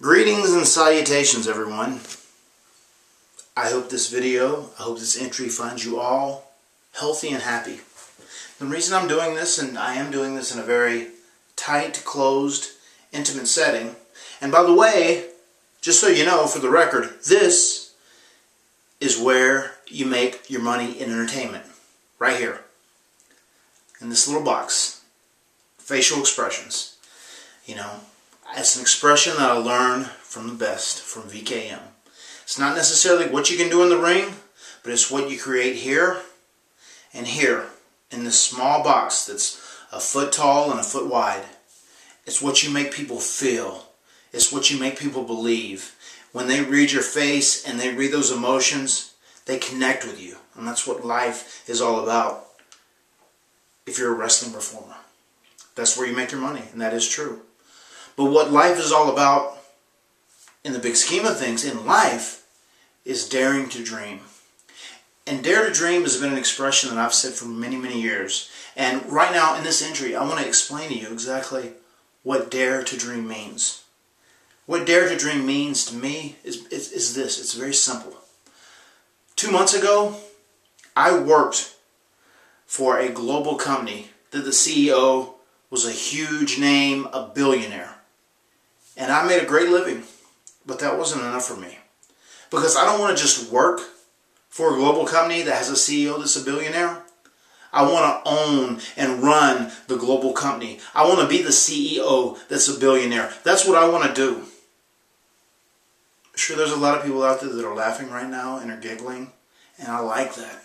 Greetings and salutations, everyone. I hope this entry finds you all healthy and happy. The reason I'm doing this, and I am doing this in a very tight, closed, intimate setting, and by the way, just so you know, for the record, this is where you make your money in entertainment. Right here. In this little box. Facial expressions. You know, it's an expression that I learned from the best, from VKM. It's not necessarily what you can do in the ring, but it's what you create here and here in this small box that's a foot tall and a foot wide. It's what you make people feel. It's what you make people believe. When they read your face and they read those emotions, they connect with you. And that's what life is all about if you're a wrestling performer. That's where you make your money, and that is true. But what life is all about, in the big scheme of things, in life, is daring to dream. And dare to dream has been an expression that I've said for many, many years. And right now, in this entry, I want to explain to you exactly what dare to dream means. What dare to dream means to me is this. It's very simple. 2 months ago, I worked for a global company that the CEO was a huge name, a billionaire. And I made a great living, but that wasn't enough for me. Because I don't want to just work for a global company that has a CEO that's a billionaire. I want to own and run the global company. I want to be the CEO that's a billionaire. That's what I want to do. Sure, there's a lot of people out there that are laughing right now and are giggling, and I like that.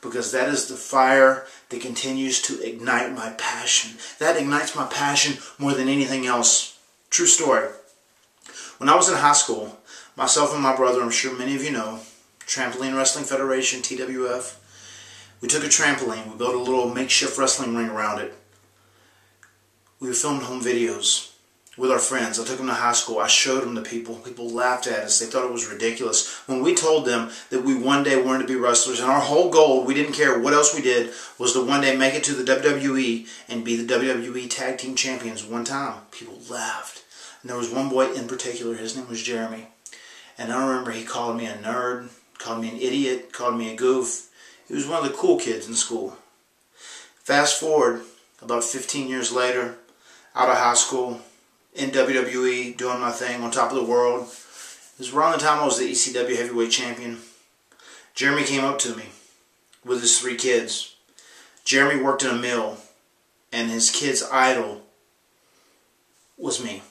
Because that is the fire that continues to ignite my passion. That ignites my passion more than anything else. True story. When I was in high school, myself and my brother, I'm sure many of you know, Trampoline Wrestling Federation, TWF, we took a trampoline. We built a little makeshift wrestling ring around it. We filmed home videos with our friends. I took them to high school. I showed them to people. People laughed at us. They thought it was ridiculous. When we told them that we one day wanted to be wrestlers, and our whole goal, we didn't care what else we did, was to one day make it to the WWE and be the WWE Tag Team Champions one time. People laughed. And there was one boy in particular. His name was Jeremy. And I remember he called me a nerd, called me an idiot, called me a goof. He was one of the cool kids in school. Fast forward, about 15 years later, out of high school, in WWE, doing my thing, on top of the world. It was around the time I was the ECW Heavyweight Champion. Jeremy came up to me with his 3 kids. Jeremy worked in a mill, and his kid's idol was me.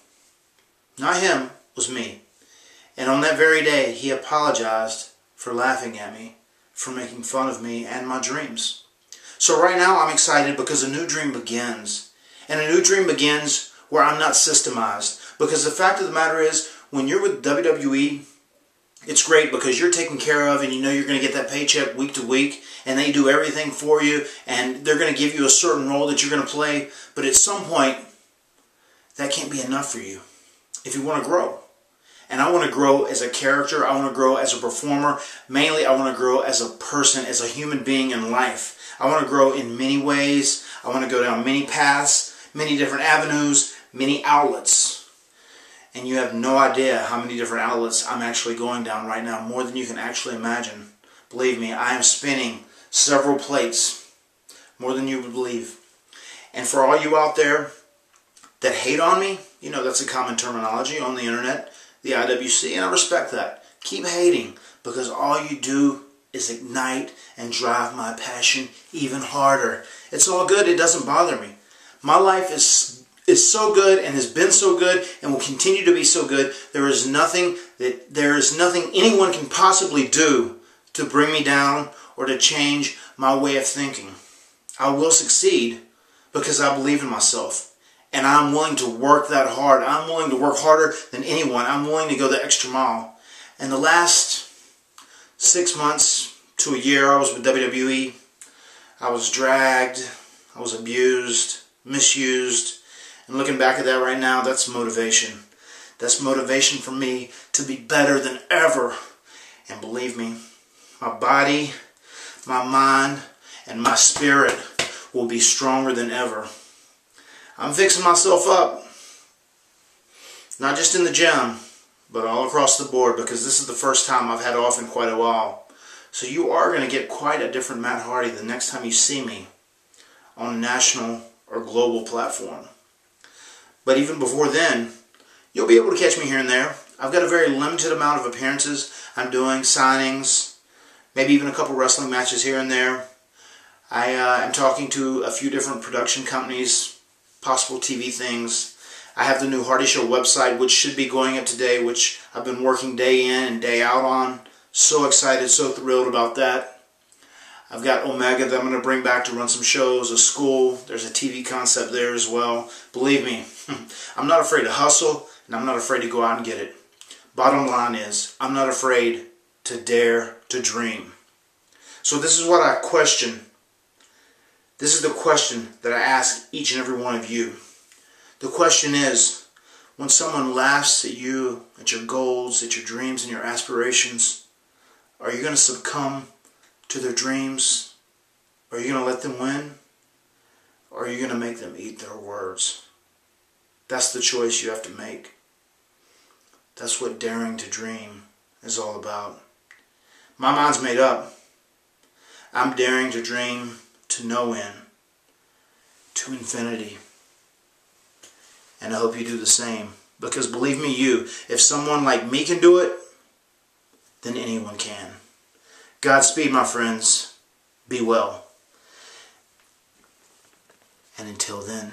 Not him, was me. And on that very day, he apologized for laughing at me, for making fun of me and my dreams. So right now, I'm excited because a new dream begins. And a new dream begins where I'm not systemized. Because the fact of the matter is, when you're with WWE, it's great because you're taken care of and you know you're going to get that paycheck week to week, and they do everything for you, and they're going to give you a certain role that you're going to play. But at some point, that can't be enough for you if you want to grow. And I want to grow as a character. I want to grow as a performer. Mainly, I want to grow as a person, as a human being in life. I want to grow in many ways. I want to go down many paths, many different avenues, many outlets. And you have no idea how many different outlets I'm actually going down right now, more than you can actually imagine. Believe me, I am spinning several plates, more than you would believe. And for all you out there that hate on me, you know that's a common terminology on the internet, the IWC, and I respect that. Keep hating, because all you do is ignite and drive my passion even harder. It's all good. It doesn't bother me. My life is so good and has been so good and will continue to be so good. There is nothing anyone can possibly do to bring me down or to change my way of thinking. I will succeed because I believe in myself. And I'm willing to work that hard. I'm willing to work harder than anyone. I'm willing to go the extra mile. And the last 6 months to a year I was with WWE. I was dragged. I was abused, misused. And looking back at that right now, that's motivation. That's motivation for me to be better than ever. And believe me, my body, my mind, and my spirit will be stronger than ever. I'm fixing myself up. Not just in the gym, but all across the board, because this is the first time I've had off in quite a while. So you are going to get quite a different Matt Hardy the next time you see me on a national or global platform. But even before then, you'll be able to catch me here and there. I've got a very limited amount of appearances. I'm doing signings, maybe even a couple wrestling matches here and there. I am talking to a few different production companies, possible TV things. I have the new Hardy Show website, which should be going up today, which I've been working day in and day out on. So excited, so thrilled about that. I've got Omega that I'm going to bring back to run some shows, a school. There's a TV concept there as well. Believe me, I'm not afraid to hustle, and I'm not afraid to go out and get it. Bottom line is, I'm not afraid to dare to dream. So this is what I question. This is the question that I ask each and every one of you. The question is, when someone laughs at you, at your goals, at your dreams and your aspirations, are you going to succumb to their dreams? Are you going to let them win? Or are you going to make them eat their words? That's the choice you have to make. That's what daring to dream is all about. My mind's made up. I'm daring to dream to no end, to infinity. And I hope you do the same. Because believe me, if someone like me can do it, then anyone can. Godspeed, my friends. Be well. And until then...